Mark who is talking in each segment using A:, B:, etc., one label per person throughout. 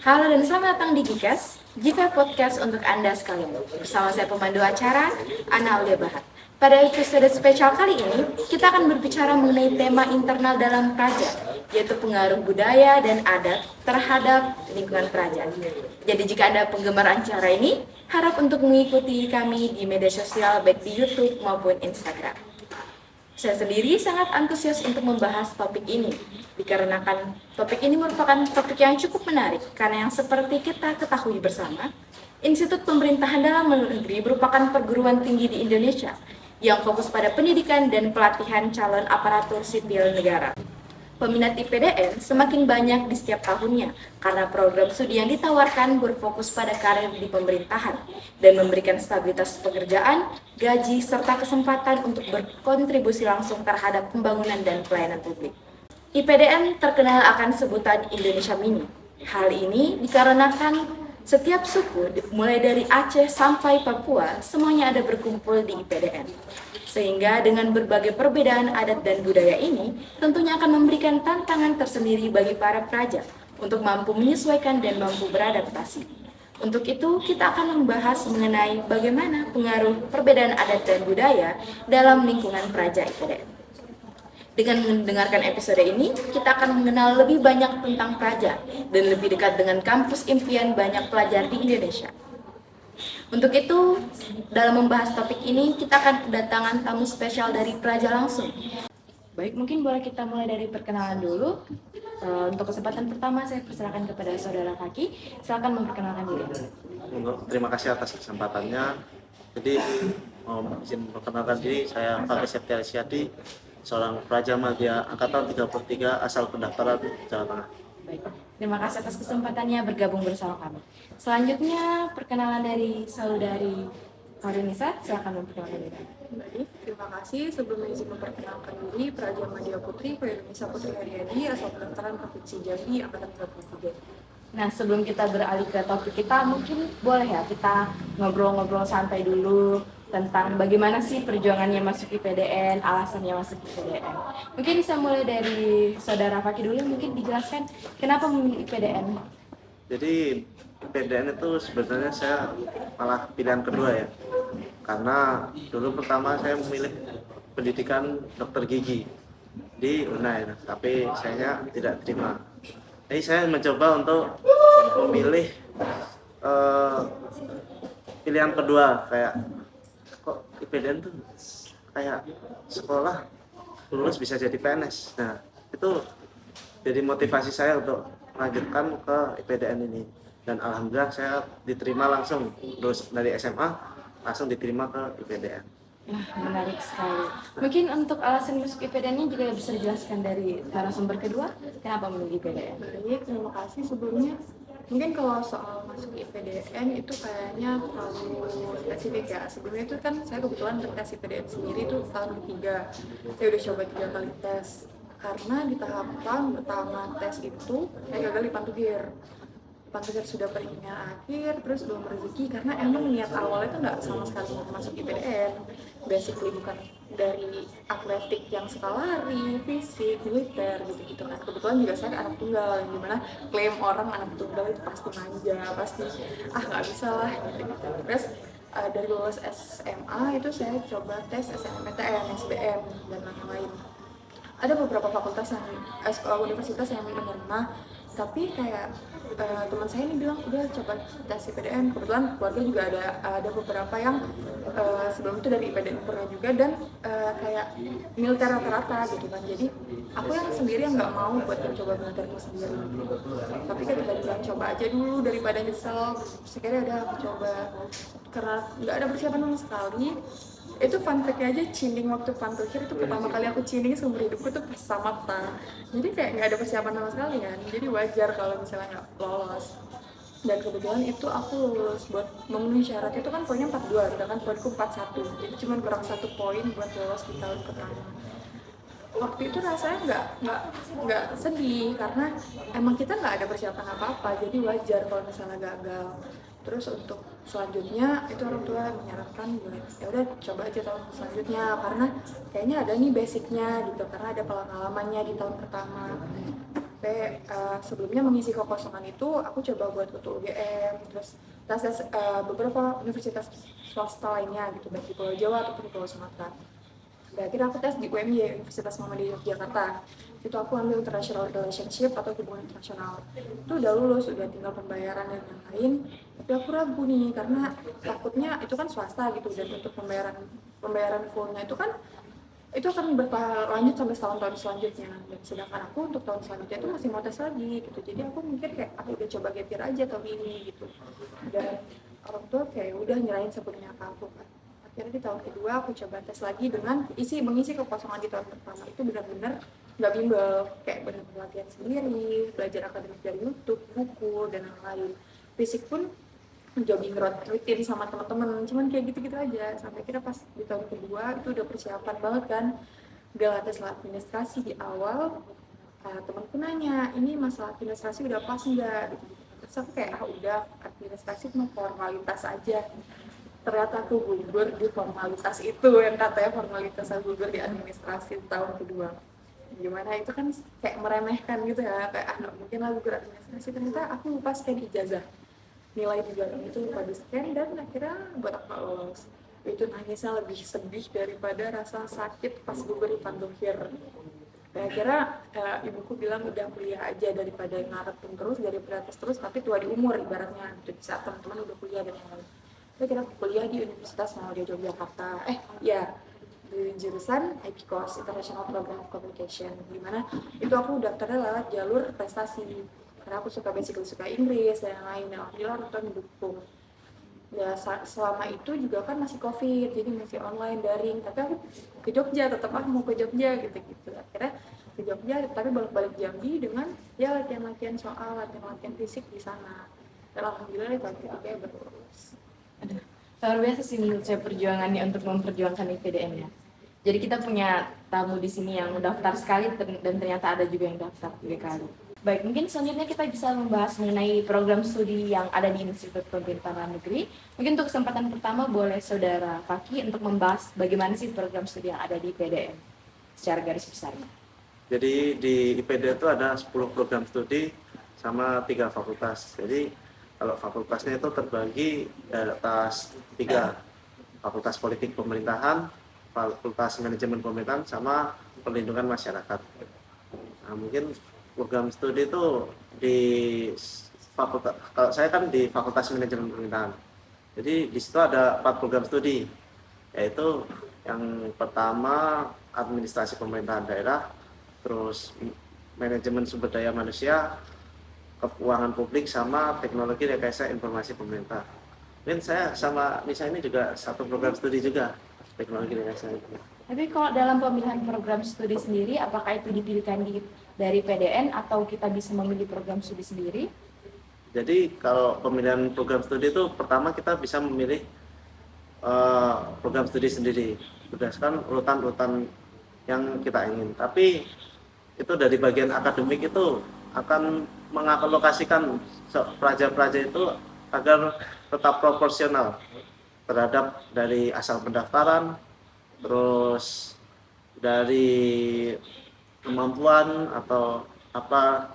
A: Halo dan selamat datang di Gcast, Gita Podcast untuk Anda sekalian. Bersama saya pemandu acara, Ana Aulia Bahat. Pada episode spesial kali ini, kita akan berbicara mengenai tema internal dalam praja, yaitu pengaruh budaya dan adat terhadap lingkungan praja. Jadi jika Anda penggemar acara ini, harap untuk mengikuti kami di media sosial baik di YouTube maupun Instagram. Saya sendiri sangat antusias untuk membahas topik ini, dikarenakan topik ini merupakan topik yang cukup menarik, karena yang seperti kita ketahui bersama, Institut Pemerintahan Dalam Negeri merupakan perguruan tinggi di Indonesia yang fokus pada pendidikan dan pelatihan calon aparatur sipil negara. Peminat IPDN semakin banyak di setiap tahunnya karena program studi yang ditawarkan berfokus pada karir di pemerintahan dan memberikan stabilitas pekerjaan, gaji, serta kesempatan untuk berkontribusi langsung terhadap pembangunan dan pelayanan publik. IPDN terkenal akan sebutan Indonesia Mini. Hal ini dikarenakan setiap suku, mulai dari Aceh sampai Papua, semuanya ada berkumpul di IPDN. Sehingga dengan berbagai perbedaan adat dan budaya ini, tentunya akan memberikan tantangan tersendiri bagi para praja untuk mampu menyesuaikan dan mampu beradaptasi. Untuk itu, kita akan membahas mengenai bagaimana pengaruh perbedaan adat dan budaya dalam lingkungan praja IPDN. Dengan mendengarkan episode ini, kita akan mengenal lebih banyak tentang praja dan lebih dekat dengan kampus impian banyak pelajar di Indonesia. Untuk itu, dalam membahas topik ini, kita akan kedatangan tamu spesial dari praja langsung. Baik, mungkin boleh kita mulai dari perkenalan dulu. Untuk kesempatan pertama, saya persilakan kepada Saudara Kaki. Silakan memperkenalkan diri.
B: Terima kasih atas kesempatannya. Jadi, mau izin memperkenalkan diri, saya Fakih Septiar Syadi, seorang praja madya angkatan 33 asal pendaftaran Jawa Tengah.
A: Baik, terima kasih atas kesempatannya bergabung bersama kami. Selanjutnya, perkenalan dari Saudari Karunisa, silakan memperkenalkan diri.
C: Baik, terima kasih. Sebelumnya izin memperkenalkan diri, Praja Madya Putri, Karunisa Putri Haryadi, asal pendaftaran Provinsi Jambi, angkatan 33.
A: Nah, sebelum kita beralih ke topik kita, mungkin boleh ya kita ngobrol-ngobrol santai dulu tentang bagaimana sih perjuangannya masuk IPDN, alasannya masuk IPDN. Mungkin bisa mulai dari Saudara Fakih dulu, mungkin dijelaskan kenapa memilih IPDN.
B: Jadi IPDN itu sebenarnya saya malah pilihan kedua ya, karena dulu pertama saya memilih pendidikan dokter gigi di UNAIR, tapi sayangnya tidak terima. Jadi saya mencoba untuk memilih pilihan kedua, kayak kok IPDN tuh kayak sekolah lulus bisa jadi PNS. Nah, itu jadi motivasi saya untuk melanjutkan ke IPDN ini, dan alhamdulillah saya diterima langsung, lulus dari SMA langsung diterima ke IPDN.
A: Nah, menarik sekali. Mungkin untuk alasan masuk IPDN-nya juga bisa dijelaskan dari narasumber kedua, kenapa memilih IPDN?
C: Baik, terima kasih sebelumnya. Mungkin kalau soal masuk IPDN itu kayaknya terlalu spesifik ya. Sebelumnya itu kan saya kebetulan tes IPDN sendiri itu tahun ketiga. Saya udah coba 3 kali tes. Karena di tahapan pertama tes itu saya gagal di Pantugir. Pantugir sudah perizinan akhir, terus belum rezeki karena emang niat awalnya itu nggak sama sekali mau masuk IPDN. Basically bukan dari atletik yang suka lari, fisik, militer gitu-gitu kan. Kebetulan juga saya anak tunggal, yang dimana klaim orang anak tunggal itu pasti manja, pasti nggak bisa lah gitu-gitu. Terus dari lulus SMA itu saya coba tes SNMPTN, SBM, dan lain-lain. Ada beberapa fakultas yang universitas yang menerima, tapi kayak teman saya ini bilang udah coba tes IPDN. Kebetulan keluarga juga ada beberapa yang sebelum itu dari IPDN pernah juga, dan kayak militer rata-rata gitu kan. Jadi aku yang sendiri yang nggak mau buat mencoba militerku sendiri, tapi ketika dibilang coba aja dulu daripada nyesel, sekiranya udah aku coba karena nggak ada persiapan sama sekali. Itu fun fact aja, cinding waktu Pantugir itu pertama kali aku cinding seumur hidupku tuh pas Samapta. Jadi kayak nggak ada persiapan sama sekali kan, jadi wajar kalau misalnya nggak lolos. Dan kebetulan itu aku lulus buat memenuhi syarat itu kan poinnya 42, sedangkan poinku 41, jadi cuma kurang 1 poin buat lolos di tahun pertama. Waktu itu rasanya nggak sedih karena emang kita nggak ada persiapan apa-apa, jadi wajar kalau misalnya gagal. Terus untuk selanjutnya itu orang tua menyarankan buat ya udah coba aja tahun selanjutnya karena kayaknya ada nih basicnya gitu, karena ada pengalamannya di tahun pertama. sebelumnya mengisi kekosongan itu aku coba buat ketua UGM, terus tes beberapa universitas swasta lainnya gitu, baik di Pulau Jawa ataupun di Pulau Sumatera. Dan akhirnya aku tes di UMY, Universitas Muhammadiyah Yogyakarta. Itu aku ambil International Relationship atau hubungan internasional. Itu udah lulus, udah tinggal pembayaran dan yang lain. Tapi aku ragu nih, karena takutnya itu kan swasta gitu, dan untuk pembayaran fullnya itu kan itu akan berlanjut sampai tahun-tahun selanjutnya. Dan sedangkan aku untuk tahun selanjutnya itu masih mau tes lagi gitu. Jadi aku mikir kayak aku udah coba gap year aja tahun ini gitu. Dan orang tua kayak udah nyerahin sepenuhnya ke aku kan. Akhirnya di tahun kedua aku coba tes lagi dengan mengisi kekosongan di tahun pertama itu benar-benar nggak bimbel, kayak benar-benar latihan sendiri, belajar akademik dari YouTube, buku dan lain-lain. Fisik pun jogging road rutin sama teman-teman, cuman kayak gitu-gitu aja. Sampai kira pas di tahun kedua itu udah persiapan banget kan, udah tes administrasi di awal. Temanku nanya, ini masalah administrasi udah pas nggak? Gitu. Terus aku kayak udah, administrasi cuma formalitas aja. Ternyata aku gugur di formalitas itu, yang katanya formalitas aku gugur di administrasi tahun kedua. Gimana itu kan kayak meremehkan gitu ya, kayak nggak mungkin lah gugur administrasi. Ternyata aku lupa scan ijazah, nilai di belakang itu lupa di scan, dan akhirnya buat aku nggak lolos. Itu nangisnya lebih sedih daripada rasa sakit pas gugur di Pandohir. Dan akhirnya ibuku bilang udah kuliah aja daripada ngarepin terus, daripada tes terus tapi tua di umur ibaratnya, di saat teman-teman udah kuliah dan lain-lain. Saya kira kuliah di Universitas Muhammadiyah Yogyakarta, di jurusan IP Course International Program of Communication, dimana itu aku daftarnya lewat jalur prestasi karena aku suka Inggris dan yang lain. Alhamdulillah orang tua mendukung. Ya selama itu juga kan masih COVID, jadi masih online daring, tapi aku ke Jogja, tetap aku mau ke Jogja gitu. Akhirnya ke Jogja tapi balik-balik Jambi dengan ya latihan latihan fisik di sana. Dan alhamdulillah itu akhirnya berlulus.
A: Aduh, luar biasa sih menurut saya perjuangannya untuk memperjuangkan IPDN ya. Jadi kita punya tamu di sini yang daftar sekali dan ternyata ada juga yang daftar 3 kali. Baik, mungkin selanjutnya kita bisa membahas mengenai program studi yang ada di Institut Pemerintahan Negeri. Mungkin untuk kesempatan pertama boleh Saudara Fakih untuk membahas bagaimana sih program studi yang ada di IPDN secara garis besarnya.
B: Jadi di IPD itu ada 10 program studi sama 3 fakultas. Jadi kalau fakultasnya itu terbagi atas 3, Fakultas Politik Pemerintahan, Fakultas Manajemen Pemerintahan, sama Perlindungan Masyarakat. Nah, mungkin program studi itu di fakultas, kalau saya kan di Fakultas Manajemen Pemerintahan. Jadi di situ ada 4 program studi, yaitu yang pertama Administrasi Pemerintahan Daerah, terus Manajemen Sumber Daya Manusia, Keuangan Publik, sama Teknologi Rekayasa Informasi Pemerintah. Dan saya sama Nisa ini juga satu program studi juga, Teknologi Rekayasa Informasi.
A: Tapi kalau dalam pemilihan program studi sendiri, apakah itu dipilihkan dari PDN atau kita bisa memilih program studi sendiri?
B: Jadi kalau pemilihan program studi itu pertama kita bisa memilih program studi sendiri berdasarkan urutan-urutan yang kita ingin. Tapi itu dari bagian akademik itu akan mengalokasikan pelajar-pelajar itu agar tetap proporsional terhadap dari asal pendaftaran, terus dari kemampuan atau apa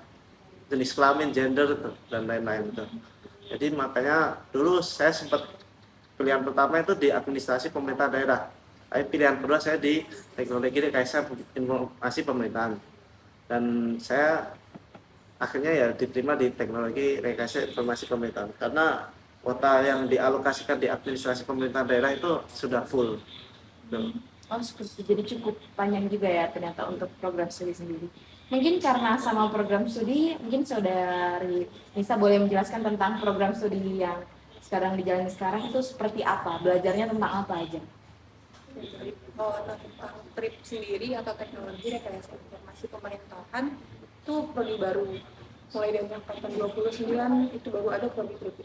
B: jenis kelamin, gender dan lain-lain itu. Jadi makanya dulu saya sempat pilihan pertama itu di administrasi pemerintah daerah. Tapi pilihan kedua saya di teknologi rekayasa informasi pemerintahan. Dan saya akhirnya ya diterima di teknologi rekayasa informasi pemerintahan karena kuota yang dialokasikan di administrasi pemerintahan daerah itu sudah full.
A: Oh, seperti jadi cukup panjang juga ya ternyata untuk program studi sendiri. Mungkin karena sama program studi, mungkin Saudari Nisa boleh menjelaskan tentang program studi yang sekarang dijalani sekarang itu seperti apa, belajarnya tentang apa aja?
C: Kalau tentang TRIP sendiri atau teknologi rekayasa informasi pemerintahan itu prodi baru, mulai dari angkatan 29 itu baru ada prodi TRIP.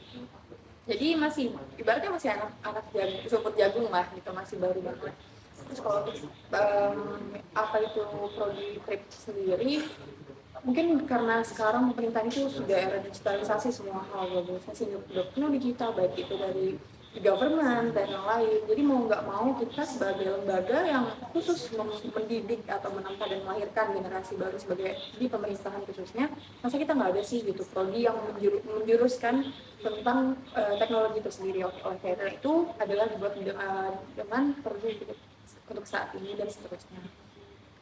C: Jadi masih ibaratnya masih anak seumur jagung lah gitu, masih baru banget. Terus kalau untuk apa itu prodi TRIP sendiri, mungkin karena sekarang pemerintahan itu sudah era digitalisasi, semua hal globalisasi udah penuh digital, baik itu dari government dan yang lain. Jadi mau nggak mau kita sebagai lembaga yang khusus mendidik atau menempa dan melahirkan generasi baru sebagai di pemerintahan khususnya, masa kita nggak ada sih gitu prodi yang menjuruskan tentang teknologi itu sendiri. Oleh karena itu adalah dibuat dengan prodi untuk saat ini dan seterusnya.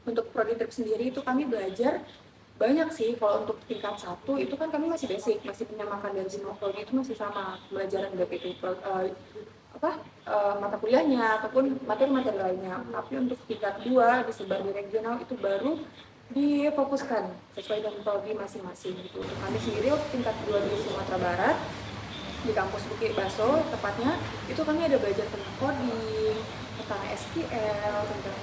C: Untuk prodi trip sendiri itu kami belajar banyak sih. Kalau untuk tingkat 1 itu kan kami masih basic, masih penyamakan dari semua prodi itu masih sama pembelajaran baik itu mata kuliahnya ataupun materi-materi lainnya. Tapi untuk tingkat 2 disebar di regional itu baru difokuskan sesuai dengan prodi masing-masing gitu. Untuk kami sendiri untuk tingkat 2 di Sumatera Barat di kampus Bukit Baso tepatnya itu kami ada belajar tentang coding, tentang SQL, tentang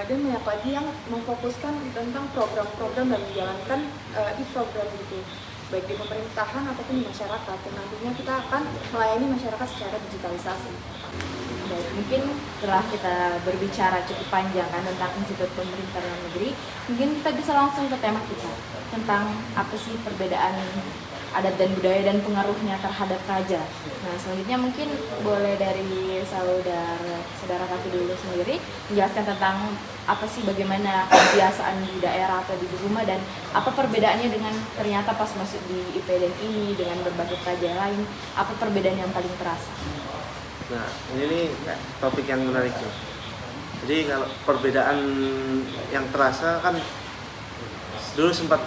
C: dan banyak lagi yang memfokuskan tentang program-program dan menjalankan e-program gitu, baik di pemerintahan ataupun di masyarakat, dan nantinya kita akan melayani masyarakat secara digitalisasi.
A: Baik, mungkin setelah kita berbicara cukup panjang kan tentang Institut Pemerintahan Dalam Negeri, mungkin kita bisa langsung ke tema kita tentang apa sih perbedaan adat dan budaya dan pengaruhnya terhadap raja. Nah, selanjutnya mungkin boleh dari saudara kaki dulu sendiri menjelaskan tentang apa sih bagaimana kebiasaan di daerah atau di rumah dan apa perbedaannya dengan ternyata pas masuk di IPDN ini dengan berbagai raja lain, apa perbedaan yang paling terasa?
B: Nah, ini topik yang menarik ya. Jadi kalau perbedaan yang terasa kan dulu sempat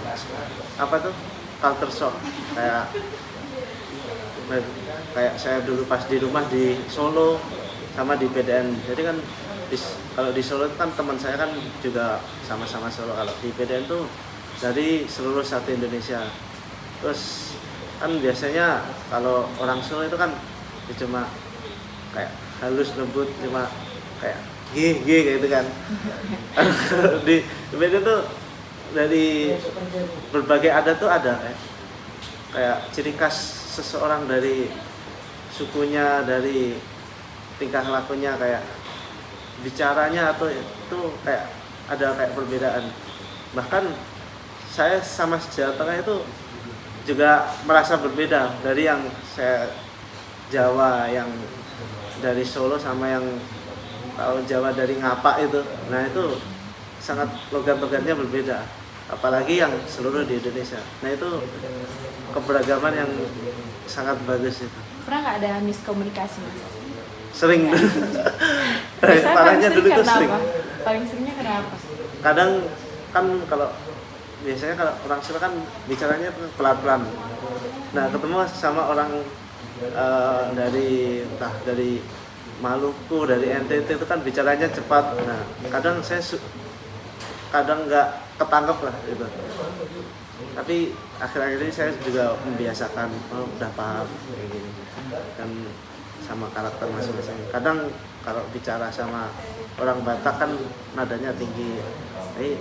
B: culture shock, kayak saya dulu pas di rumah di Solo sama di PDN. Jadi kan kalau di Solo kan teman saya kan juga sama-sama Solo. Kalau di PDN tuh dari seluruh satu Indonesia. Terus kan biasanya kalau orang Solo itu kan cuma kayak halus lembut, cuma kayak kayak gitu kan. Di PDN tuh dari berbagai adat tuh ada kayak ciri khas seseorang, dari sukunya, dari tingkah lakunya, kayak bicaranya, atau itu kayak ada kayak perbedaan. Bahkan saya sama Jawa Tengah itu juga merasa berbeda dari yang saya Jawa yang dari Solo sama yang tahu Jawa dari Ngapak itu. Nah, itu sangat logat-logatnya berbeda, apalagi yang seluruh di Indonesia. Nah, itu keberagaman yang sangat bagus itu.
A: Pernah nggak ada miskomunikasi, Mas?
B: Sering.
A: Biasanya
B: Parahnya dulu itu
A: karena
B: sering.
A: apa? Paling seringnya kenapa?
B: Kadang kan biasanya kalau orang Solo kan bicaranya pelan-pelan. Nah, ketemu sama orang dari Maluku, dari NTT itu kan bicaranya cepat. Nah, kadang saya kadang nggak ketangkep lah gitu. Tapi akhir-akhir ini saya juga membiasakan, udah paham kayak gini. Dan sama karakter masing-masing. Kadang kalau bicara sama orang Batak kan nadanya tinggi. Tapi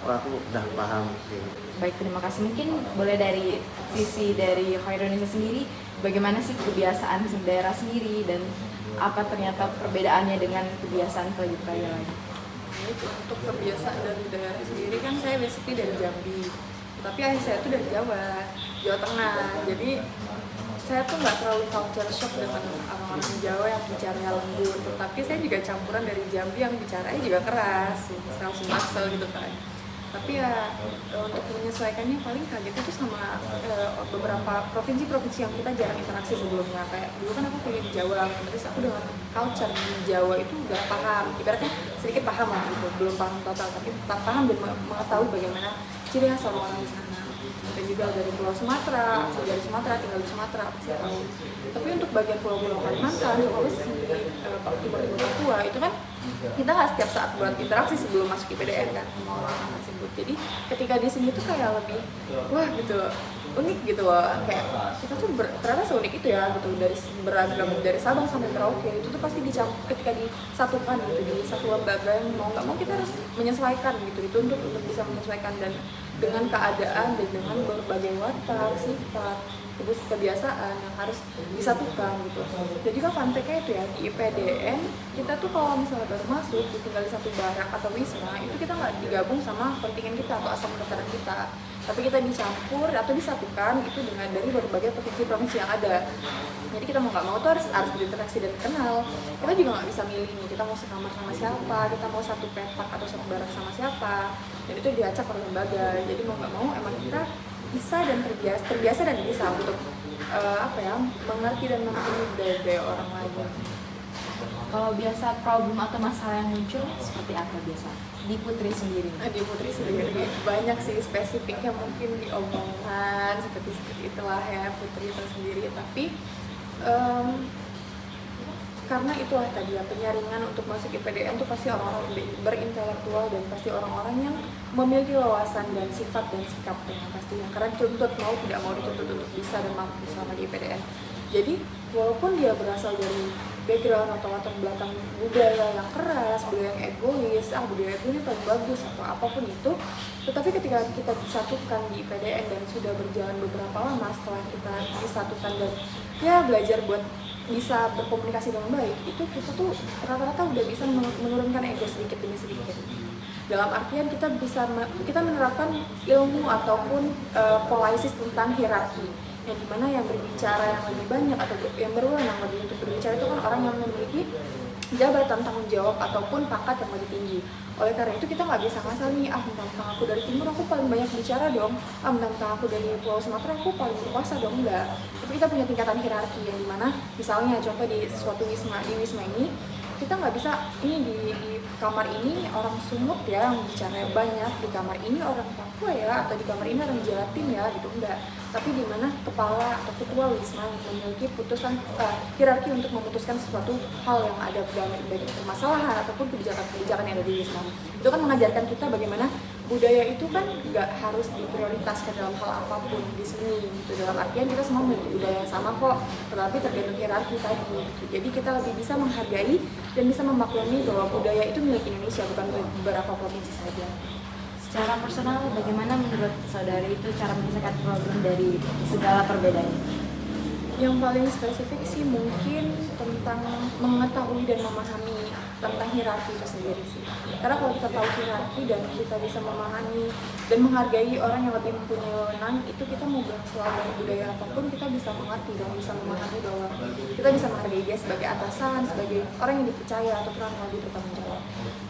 B: aku udah paham kayak gitu.
A: Baik, terima kasih. Mungkin boleh dari sisi dari Khairunisa sendiri, bagaimana sih kebiasaan daerah sendiri dan apa ternyata perbedaannya dengan kebiasaan Pelita lain?
C: Untuk kebiasaan dari daerah sendiri kan saya basically dari Jambi, tapi ayah saya tuh dari Jawa Tengah. Jadi saya tuh nggak terlalu culture shock dengan orang-orang Jawa yang bicaranya lembut, tetapi saya juga campuran dari Jambi yang bicaranya juga keras, semaksel gitu kan. Tapi ya untuk menyesuaikannya paling kaget itu sama beberapa provinsi-provinsi yang kita jarang interaksi sebelumnya. Kayak dulu kan aku kuliah di Jawa, terus aku dengan culture di Jawa itu udah paham, ibaratnya sedikit paham lah gitu, belum paham total tapi tetap paham dan mengetahui bagaimana ciri khas orang di sana. Dan juga dari Pulau Sumatera, dari Sumatera, tinggal di Sumatera pasti tahu. Tapi untuk bagian pulau-pulau Kalimantan, Sulawesi, Timur Papua itu kan kita nggak setiap saat buat interaksi sebelum masuk IPDN kan sama orang tersebut. Jadi ketika di sini tuh kayak lebih wah gitu, unik gitu loh, kayak kita tuh ternyata seunik itu ya gitu, dari beragam dari Sabang sampai Merauke itu tuh pasti ketika disatukan gitu di satu lembaga yang mau nggak mau kita harus menyesuaikan gitu, itu untuk bisa menyesuaikan dan dengan keadaan dan dengan berbagai watak, sifat kebiasaan yang harus disatukan gitu. Dan juga fun fact-nya itu ya, di IPDN kita tuh kalau misalnya baru masuk tinggal di satu barak atau wisma, itu kita nggak digabung sama kontingen kita atau asal pendaftaran kita, tapi kita dicampur atau disatukan itu dengan dari berbagai provinsi yang ada. Jadi kita mau nggak mau tuh harus berinteraksi dan kenal. Kita juga nggak bisa milih nih, kita mau sekamar sama siapa, kita mau satu petak atau satu barak sama siapa, dan itu diacak oleh lembaga. Jadi mau nggak mau emang kita bisa dan terbiasa dan bisa untuk mengerti dan memahami budaya orang lain.
A: Kalau biasa problem atau masalah yang muncul seperti apa biasa di Putri sendiri?
C: Di Putri sendiri banyak sih spesifiknya, mungkin di omongan seperti itulah ya Putri itu sendiri. Tapi karena itulah tadi ya, penyaringan untuk masuk IPDN itu pasti orang-orang berintelektual dan pasti orang-orang yang memiliki wawasan dan sifat dan sikap yang pastinya, karena dituntut mau tidak mau dituntut untuk bisa dan mampu selama di IPDN. Jadi walaupun dia berasal dari background atau latar belakang budaya yang keras, budaya yang egois, budaya ini paling bagus atau apapun itu, tetapi ketika kita disatukan di IPDN dan sudah berjalan beberapa lama setelah kita disatukan dan ya belajar buat bisa berkomunikasi dengan baik, itu kita tuh rata-rata udah bisa menurunkan ego sedikit demi sedikit. Dalam artian kita menerapkan ilmu ataupun polaisis tentang hierarki, yang dimana yang berbicara yang lebih banyak atau yang berwenang lebih untuk berbicara itu kan orang yang memiliki jabatan tanggung jawab ataupun pangkat yang lebih tinggi. Oleh karena itu kita nggak bisa ngasal nih, mentang-mentang aku dari timur aku paling banyak bicara dong, mentang-mentang aku dari Pulau Sumatera aku paling berkuasa dong, enggak. Tapi kita punya tingkatan hierarki yang dimana misalnya contoh di suatu wisma ini kita nggak bisa ini di kamar ini orang Sumut ya yang bicara banyak, di kamar ini orang Papua ya, atau di kamar ini orang Jatim ya gitu, enggak. Tapi di mana kepala atau ketua wisma yang memiliki putusan hierarki untuk memutuskan sesuatu hal yang ada baik permasalahan ataupun kebijakan yang ada di wisma. Itu kan mengajarkan kita bagaimana budaya itu kan nggak harus diprioritaskan dalam hal apapun di sini gitu. Dalam artian kita semua memiliki budaya yang sama kok, tetapi tergantung hierarki tadi gitu. Jadi kita lebih bisa menghargai dan bisa memaklumi bahwa budaya itu milik Indonesia, bukan beberapa provinsi saja.
A: Secara personal, bagaimana menurut saudari itu cara menyelesaikan problem dari segala perbedaannya?
C: Yang paling spesifik sih mungkin tentang mengetahui dan memahami tentang hierarki itu sendiri sih. Karena kalau kita tahu hierarki dan kita bisa memahami dan menghargai orang yang lebih mempunyai wewenang, itu kita mau berasal dari budaya apapun kita bisa mengerti dan bisa memahami bahwa kita bisa menghargai dia sebagai atasan, sebagai orang yang dipercaya atau orang yang lebih bertanggung jawab.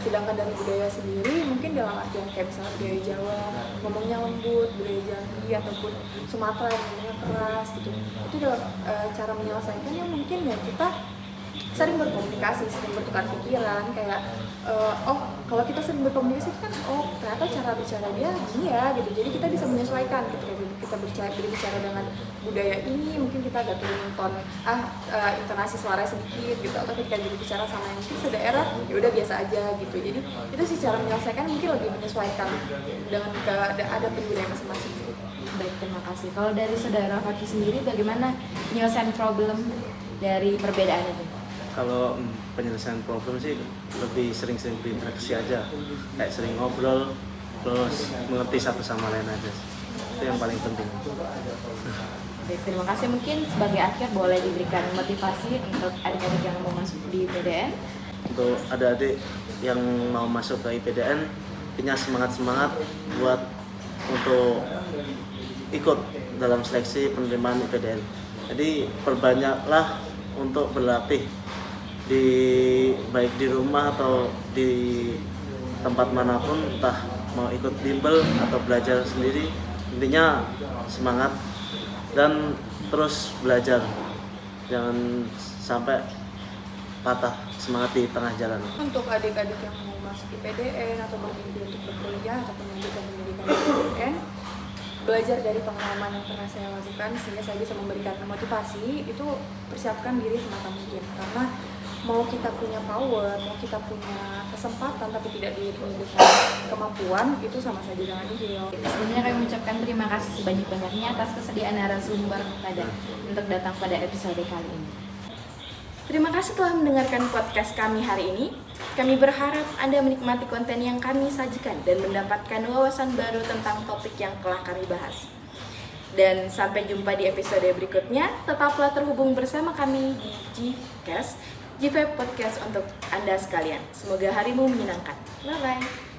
C: Sedangkan dari budaya sendiri mungkin dalam artian kayak misalnya budaya Jawa ngomongnya lembut, budaya Jambi ataupun Sumatera yang ngomongnya keras gitu. Itu dalam cara menyelesaikannya mungkin ya kita sering berkomunikasi, sering bertukar pikiran kayak kalau kita sering berkomunikasi kan ternyata cara bicara dia gini ya gitu. Jadi kita bisa menyesuaikan ketika kita berbicara dengan budaya ini mungkin kita agak turunin ton intonasi suara sedikit gitu, atau ketika berbicara sama yang sedaerah ya udah biasa aja gitu. Jadi itu sih cara menyelesaikan mungkin lebih menyesuaikan dengan keadaan budaya masing-masing.
A: Baik, terima kasih. Kalau dari saudara Fakih sendiri bagaimana penyelesaian problem dari perbedaan itu?
B: Kalau penyelesaian problem sih lebih sering-sering berinteraksi aja, kayak sering ngobrol, terus mengerti satu sama lain aja. Itu yang paling penting.
A: Baik, terima kasih. Mungkin sebagai akhir boleh diberikan motivasi untuk adik-adik yang mau masuk di IPDN.
B: Untuk adik-adik yang mau masuk ke IPDN, punya semangat-semangat buat untuk ikut dalam seleksi penerimaan IPDN. Jadi perbanyaklah untuk berlatih baik di rumah atau di tempat manapun, entah mau ikut bimbel atau belajar sendiri, intinya semangat dan terus belajar, jangan sampai patah semangat di tengah jalan.
C: Untuk adik-adik yang mau masuk IPDN atau bermimpi untuk berkuliah atau melanjutkan pendidikan di IPDN, belajar dari pengalaman yang pernah saya lakukan sehingga saya bisa memberikan motivasi, itu persiapkan diri semata mungkin. Karena mau kita punya power, mau kita punya kesempatan tapi tidak diiringi dengan kemampuan, itu sama saja dengan nihil.
A: Sebelumnya kami mengucapkan terima kasih sebanyak-banyaknya atas kesediaan narasumber untuk datang pada episode kali ini. Terima kasih telah mendengarkan podcast kami hari ini. Kami berharap Anda menikmati konten yang kami sajikan dan mendapatkan wawasan baru tentang topik yang telah kami bahas. Dan sampai jumpa di episode berikutnya. Tetaplah terhubung bersama kami di GCast, GV Podcast untuk Anda sekalian. Semoga harimu menyenangkan. Bye-bye.